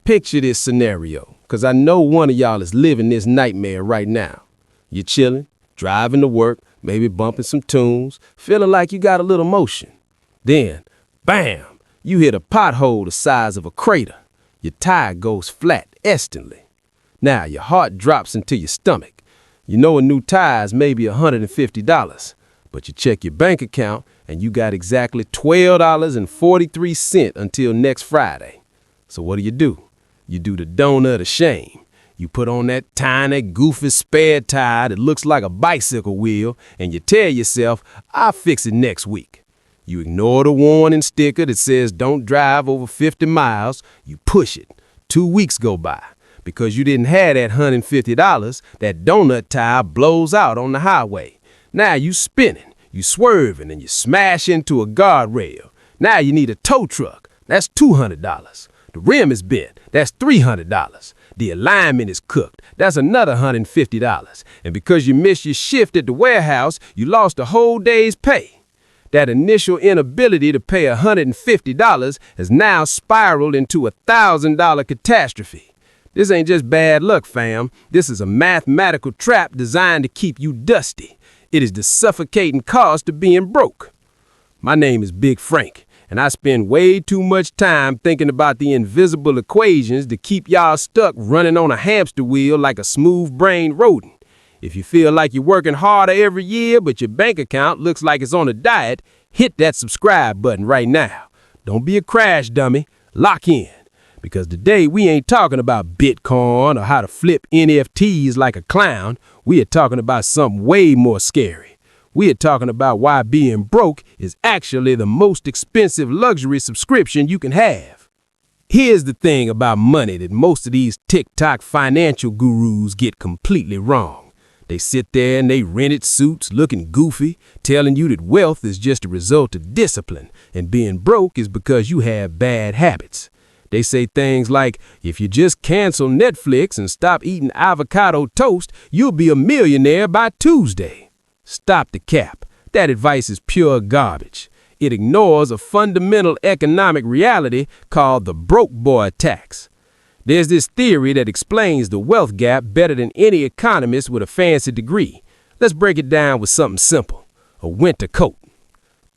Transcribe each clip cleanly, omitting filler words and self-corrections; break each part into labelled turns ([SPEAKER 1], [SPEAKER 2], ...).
[SPEAKER 1] Picture this scenario, because I know one of y'all is living this nightmare right now. You're chilling, driving to work, maybe bumping some tunes, feeling like you got a little motion. Then, bam, you hit a pothole the size of a crater. Your tire goes flat instantly. Now your heart drops into your stomach. You know a new tire is maybe $150, but you check your bank account and you got exactly $12.43 until next Friday. So what do? You do the donut of shame. You put on that tiny, goofy spare tire that looks like a bicycle wheel, and you tell yourself, I'll fix it next week. You ignore the warning sticker that says don't drive over 50 miles. You push it. 2 weeks go by. Because you didn't have that $150, that donut tire blows out on the highway. Now you spinning, you swerving, and you smash into a guardrail. Now you need a tow truck. That's $200. The rim is bent. That's $300. The alignment is cooked. That's another $150. And because you missed your shift at the warehouse, you lost a whole day's pay. That initial inability to pay $150 has now spiraled into a $1,000 catastrophe. This ain't just bad luck, fam. This is a mathematical trap designed to keep you dusty. It is the suffocating cost of being broke. My name is Big Frank, and I spend way too much time thinking about the invisible equations that keep y'all stuck running on a hamster wheel like a smooth-brained rodent. If you feel like you're working harder every year, but your bank account looks like it's on a diet, hit that subscribe button right now. Don't be a crash dummy. Lock in. Because today we ain't talking about Bitcoin or how to flip NFTs like a clown. We are talking about something way more scary. We are talking about why being broke is actually the most expensive luxury subscription you can have. Here's the thing about money that most of these TikTok financial gurus get completely wrong. They sit there in they rented suits looking goofy, telling you that wealth is just a result of discipline and being broke is because you have bad habits. They say things like, if you just cancel Netflix and stop eating avocado toast, you'll be a millionaire by Tuesday. Stop the cap. That advice is pure garbage. It ignores a fundamental economic reality called the broke boy tax. There's this theory that explains the wealth gap better than any economist with a fancy degree. Let's break it down with something simple. A winter coat.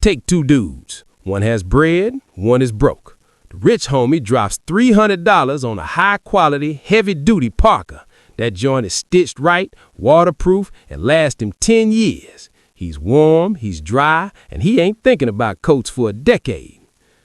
[SPEAKER 1] Take two dudes. One has bread, one is broke. The rich homie drops $300 on a high-quality, heavy-duty parka. That joint is stitched right, waterproof, and lasts him 10 years. He's warm, he's dry, and he ain't thinking about coats for a decade.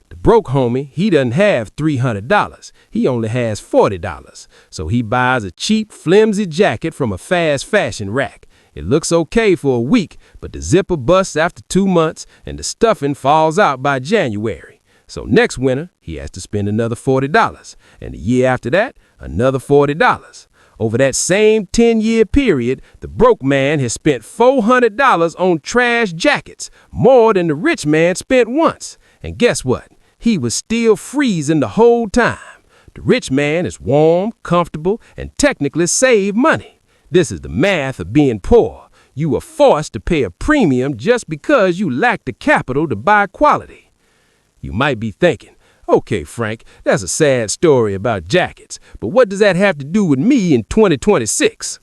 [SPEAKER 1] The broke homie, he doesn't have $300. He only has $40. So he buys a cheap, flimsy jacket from a fast fashion rack. It looks okay for a week, but the zipper busts after 2 months, and the stuffing falls out by January. So next winter, he has to spend another $40, and the year after that, another $40. Over that same 10-year period, the broke man has spent $400 on trash jackets, more than the rich man spent once. And guess what? He was still freezing the whole time. The rich man is warm, comfortable, and technically saved money. This is the math of being poor. You are forced to pay a premium just because you lack the capital to buy quality. You might be thinking, okay, Frank, that's a sad story about jackets, but what does that have to do with me in 2026?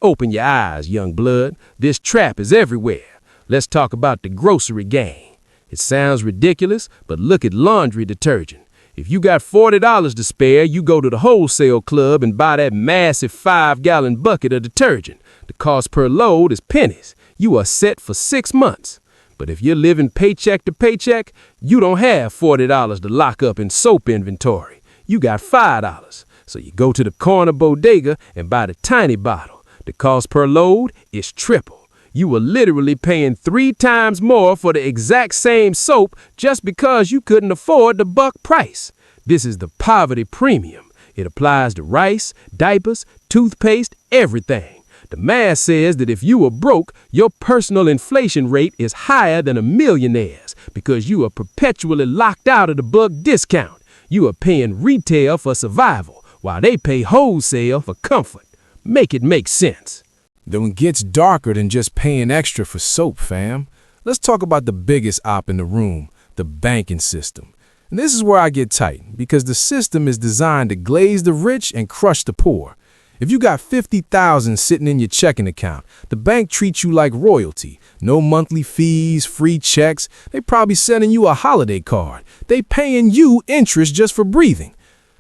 [SPEAKER 1] Open your eyes, young blood. This trap is everywhere. Let's talk about the grocery gang. It sounds ridiculous, but look at laundry detergent. If you got $40 to spare, you go to the wholesale club and buy that massive 5-gallon bucket of detergent. The cost per load is pennies. You are set for 6 months. But if you're living paycheck to paycheck, you don't have $40 to lock up in soap inventory. You got $5. So you go to the corner bodega and buy the tiny bottle. The cost per load is triple. You are literally paying 3 times more for the exact same soap just because you couldn't afford the buck price. This is the poverty premium. It applies to rice, diapers, toothpaste, everything. The math says that if you are broke, your personal inflation rate is higher than a millionaire's because you are perpetually locked out of the buck discount. You are paying retail for survival while they pay wholesale for comfort. Make it make sense.
[SPEAKER 2] Then it gets darker than just paying extra for soap, fam. Let's talk about the biggest op in the room, the banking system. And this is where I get tight, because the system is designed to glaze the rich and crush the poor. If you got $50,000 sitting in your checking account, the bank treats you like royalty. No monthly fees, free checks. They probably sending you a holiday card. They paying you interest just for breathing.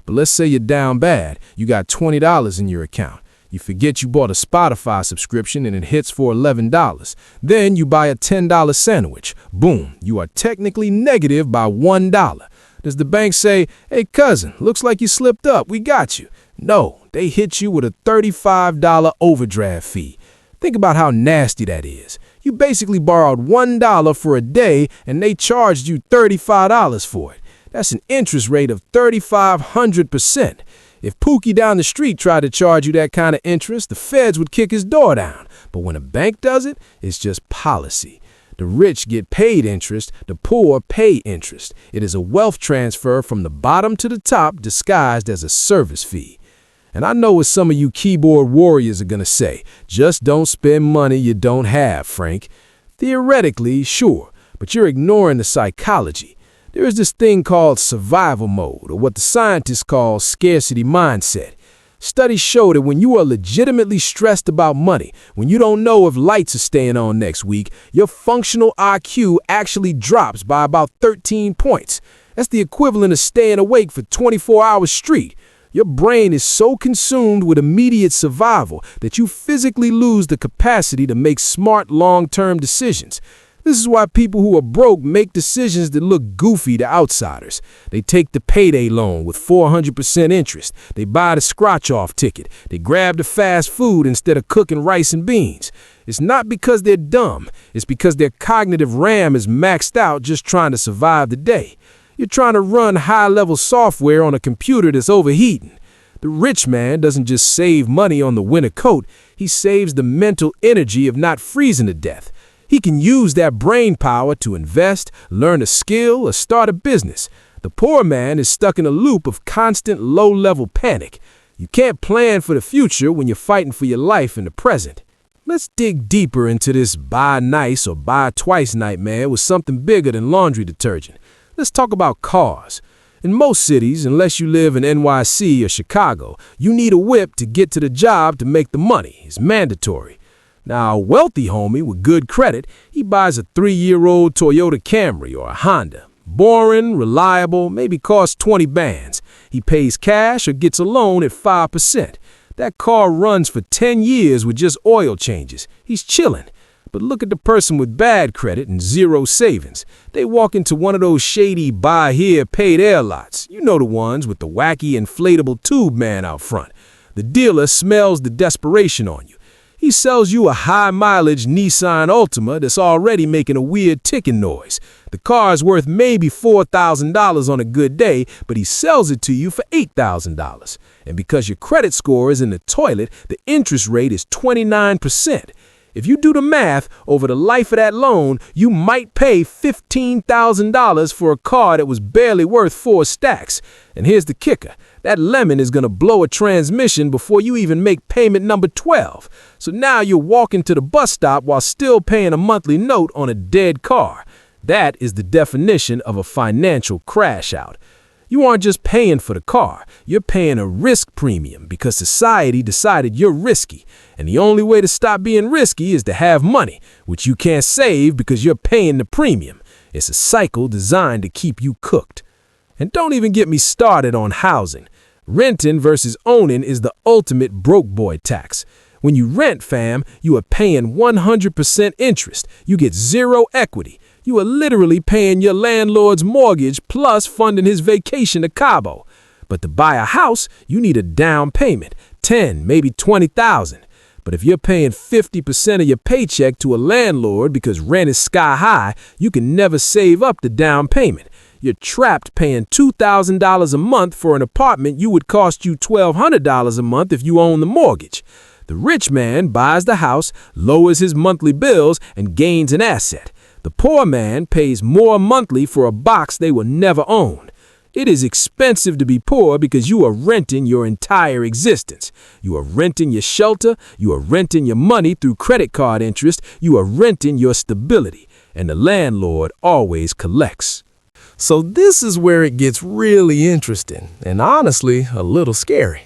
[SPEAKER 2] But let's say you're down bad. You got $20 in your account. You forget you bought a Spotify subscription and it hits for $11. Then you buy a $10 sandwich. Boom, you are technically negative by $1. Does the bank say, "Hey cousin, looks like you slipped up, we got you"? No, they hit you with a $35 overdraft fee. Think about how nasty that is. You basically borrowed $1 for a day and they charged you $35 for it. That's an interest rate of 3,500%. If Pookie down the street tried to charge you that kind of interest, the feds would kick his door down. But when a bank does it, it's just policy. The rich get paid interest, the poor pay interest. It is a wealth transfer from the bottom to the top disguised as a service fee. And I know what some of you keyboard warriors are going to say. Just don't spend money you don't have, Frank. Theoretically, sure, but you're ignoring the psychology. There is this thing called survival mode, or what the scientists call scarcity mindset. Studies show that when you are legitimately stressed about money, when you don't know if lights are staying on next week, your functional IQ actually drops by about 13 points. That's the equivalent of staying awake for 24 hours straight. Your brain is so consumed with immediate survival that you physically lose the capacity to make smart long-term decisions. This is why people who are broke make decisions that look goofy to outsiders. They take the payday loan with 400% interest. They buy the scratch-off ticket. They grab the fast food instead of cooking rice and beans. It's not because they're dumb. It's because their cognitive RAM is maxed out just trying to survive the day. You're trying to run high-level software on a computer that's overheating. The rich man doesn't just save money on the winter coat. He saves the mental energy of not freezing to death. He can use that brain power to invest, learn a skill, or start a business. The poor man is stuck in a loop of constant low-level panic. You can't plan for the future when you're fighting for your life in the present. Let's dig deeper into this buy nice or buy twice nightmare with something bigger than laundry detergent. Let's talk about cars. In most cities, unless you live in NYC or Chicago, you need a whip to get to the job to make the money. It's mandatory. Now, a wealthy homie with good credit, he buys a 3-year-old Toyota Camry or a Honda. Boring, reliable, maybe costs 20 bands. He pays cash or gets a loan at 5%. That car runs for 10 years with just oil changes. He's chilling. But look at the person with bad credit and zero savings. They walk into one of those shady buy here, pay there lots. You know the ones with the wacky inflatable tube man out front. The dealer smells the desperation on you. He sells you a high-mileage Nissan Altima that's already making a weird ticking noise. The car's worth maybe $4,000 on a good day, but he sells it to you for $8,000. And because your credit score is in the toilet, the interest rate is 29%. If you do the math, over the life of that loan, you might pay $15,000 for a car that was barely worth 4 stacks. And here's the kicker. That lemon is going to blow a transmission before you even make payment number 12. So now you're walking to the bus stop while still paying a monthly note on a dead car. That is the definition of a financial crash out. You aren't just paying for the car, you're paying a risk premium because society decided you're risky. And the only way to stop being risky is to have money, which you can't save because you're paying the premium. It's a cycle designed to keep you cooked. And don't even get me started on housing. Renting versus owning is the ultimate broke boy tax. When you rent, fam, you are paying 100% interest. You get zero equity. You are literally paying your landlord's mortgage plus funding his vacation to Cabo. But to buy a house, you need a down payment, 10, maybe 20,000. But if you're paying 50% of your paycheck to a landlord because rent is sky high, you can never save up the down payment. You're trapped paying $2,000 a month for an apartment you would cost you $1,200 a month if you own the mortgage. The rich man buys the house, lowers his monthly bills, and gains an asset. The poor man pays more monthly for a box they will never own. It is expensive to be poor because you are renting your entire existence. You are renting your shelter, you are renting your money through credit card interest, you are renting your stability, and the landlord always collects. So this is where it gets really interesting and honestly a little scary.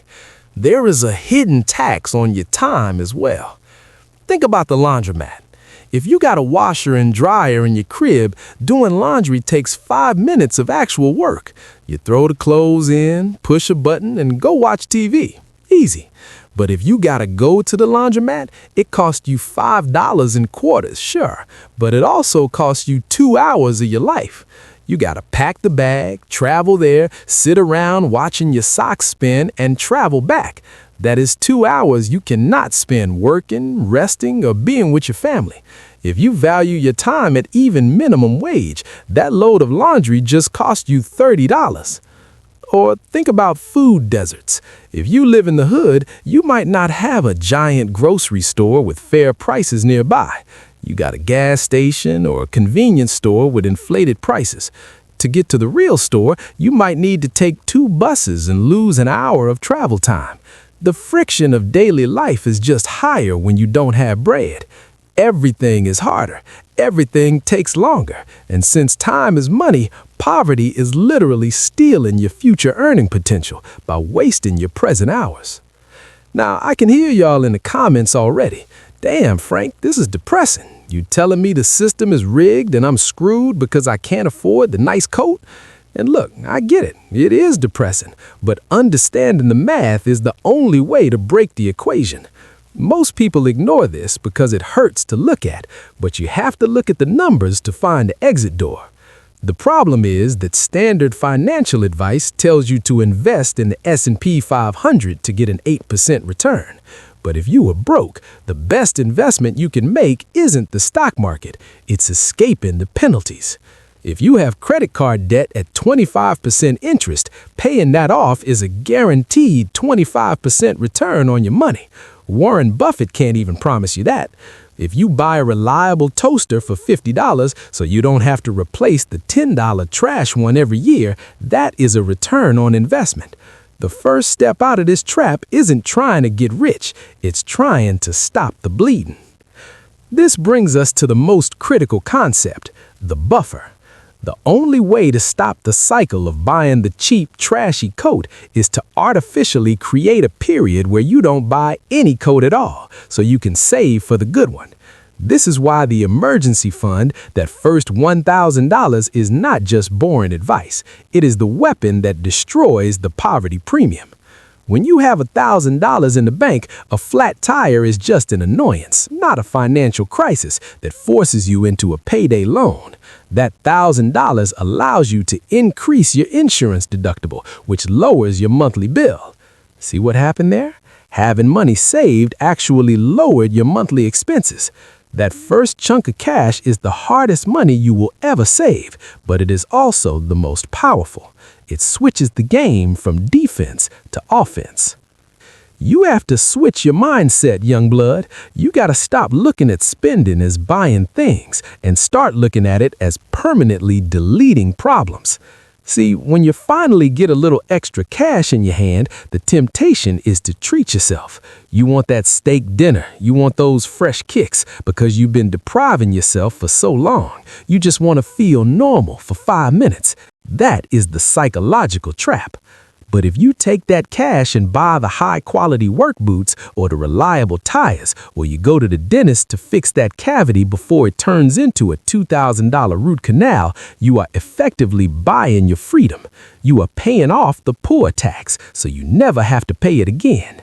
[SPEAKER 2] There is a hidden tax on your time as well. Think about the laundromat. If you got a washer and dryer in your crib, doing laundry takes 5 minutes of actual work. You throw the clothes in, push a button, and go watch TV. Easy. But if you gotta go to the laundromat, it costs you $5 in quarters, sure, but it also costs you 2 hours of your life. You gotta pack the bag, travel there, sit around watching your socks spin, and travel back. That is 2 hours you cannot spend working, resting, or being with your family. If you value your time at even minimum wage, that load of laundry just cost you $30. Or think about food deserts. If you live in the hood, you might not have a giant grocery store with fair prices nearby. You got a gas station or a convenience store with inflated prices. To get to the real store, you might need to take 2 buses and lose an hour of travel time. The friction of daily life is just higher when you don't have bread. Everything is harder. Everything takes longer. And since time is money, poverty is literally stealing your future earning potential by wasting your present hours. Now, I can hear y'all in the comments already. Damn, Frank, this is depressing. You telling me the system is rigged and I'm screwed because I can't afford the nice coat? And look, I get it. It is depressing. But understanding the math is the only way to break the equation. Most people ignore this because it hurts to look at, but you have to look at the numbers to find the exit door. The problem is that standard financial advice tells you to invest in the S&P 500 to get an 8% return. But if you are broke, the best investment you can make isn't the stock market, it's escaping the penalties. If you have credit card debt at 25% interest, paying that off is a guaranteed 25% return on your money. Warren Buffett can't even promise you that. If you buy a reliable toaster for $50 so you don't have to replace the $10 trash one every year, that is a return on investment. The first step out of this trap isn't trying to get rich, it's trying to stop the bleeding. This brings us to the most critical concept, the buffer. The only way to stop the cycle of buying the cheap, trashy coat is to artificially create a period where you don't buy any coat at all, so you can save for the good one. This is why the emergency fund, that first $1,000, is not just boring advice. It is the weapon that destroys the poverty premium. When you have $1,000 in the bank, a flat tire is just an annoyance, not a financial crisis that forces you into a payday loan. That $1,000 allows you to increase your insurance deductible, which lowers your monthly bill. See what happened there? Having money saved actually lowered your monthly expenses. That first chunk of cash is the hardest money you will ever save, but it is also the most powerful. It switches the game from defense to offense. You have to switch your mindset, young blood. You got to stop looking at spending as buying things and start looking at it as permanently deleting problems. See, when you finally get a little extra cash in your hand, the temptation is to treat yourself. You want that steak dinner. You want those fresh kicks because you've been depriving yourself for so long. You just want to feel normal for 5 minutes. That is the psychological trap. But if you take that cash and buy the high-quality work boots or the reliable tires, or you go to the dentist to fix that cavity before it turns into a $2,000 root canal, you are effectively buying your freedom. You are paying off the poor tax, so you never have to pay it again.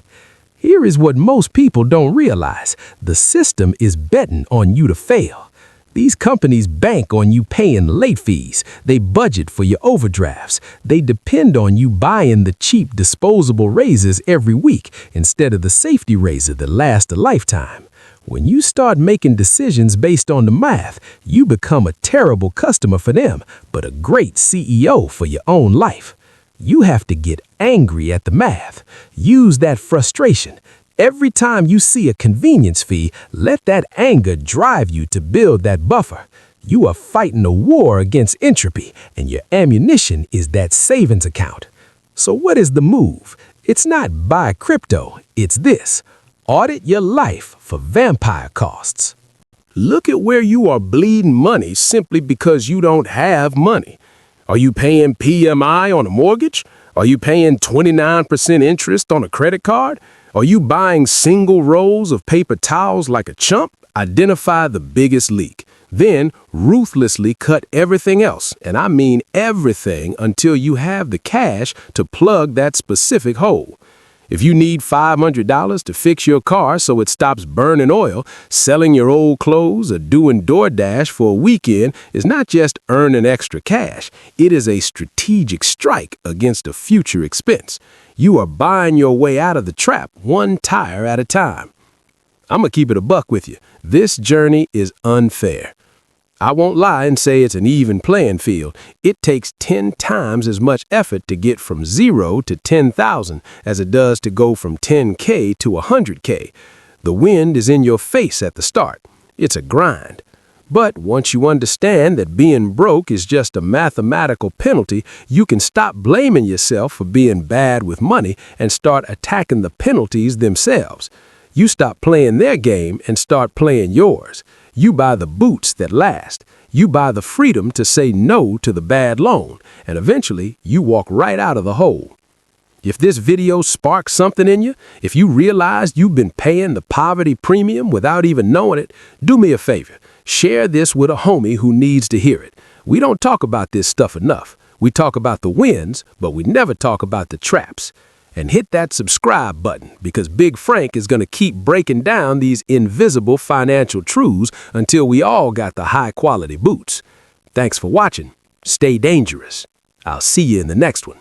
[SPEAKER 2] Here is what most people don't realize. The system is betting on you to fail. These companies bank on you paying late fees. They budget for your overdrafts. They depend on you buying the cheap disposable razors every week instead of the safety razor that lasts a lifetime. When you start making decisions based on the math, you become a terrible customer for them, but a great CEO for your own life. You have to get angry at the math. Use that frustration. Every time you see a convenience fee, let that anger drive you to build that buffer. You are fighting a war against entropy, and your ammunition is that savings account. So what is the move? It's not buy crypto, it's this. Audit your life for vampire costs. Look at where you are bleeding money simply because you don't have money.
[SPEAKER 1] Are you paying PMI on a mortgage? Are you paying 29% interest on a credit card? Are you buying single rolls of paper towels like a chump? Identify the biggest leak. Then ruthlessly cut everything else, and I mean everything, until you have the cash to plug that specific hole. If you need $500 to fix your car so it stops burning oil, selling your old clothes or doing DoorDash for a weekend is not just earning extra cash. It is a strategic strike against a future expense. You are buying your way out of the trap one tire at a time. I'm gonna keep it a buck with you. This journey is unfair. I won't lie and say it's an even playing field. It takes 10 times as much effort to get from 0 to 10,000 as it does to go from 10K to 100K. The wind is in your face at the start. It's a grind. But once you understand that being broke is just a mathematical penalty, you can stop blaming yourself for being bad with money and start attacking the penalties themselves. You stop playing their game and start playing yours. You buy the boots that last. You buy the freedom to say no to the bad loan, and eventually you walk right out of the hole. If this video sparks something in you, if you realize you've been paying the poverty premium without even knowing it, do me a favor. Share this with a homie who needs to hear it. We don't talk about this stuff enough. We talk about the wins, but we never talk about the traps. And hit that subscribe button, because Big Frank is going to keep breaking down these invisible financial truths until we all got the high-quality boots. Thanks for watching. Stay dangerous. I'll see you in the next one.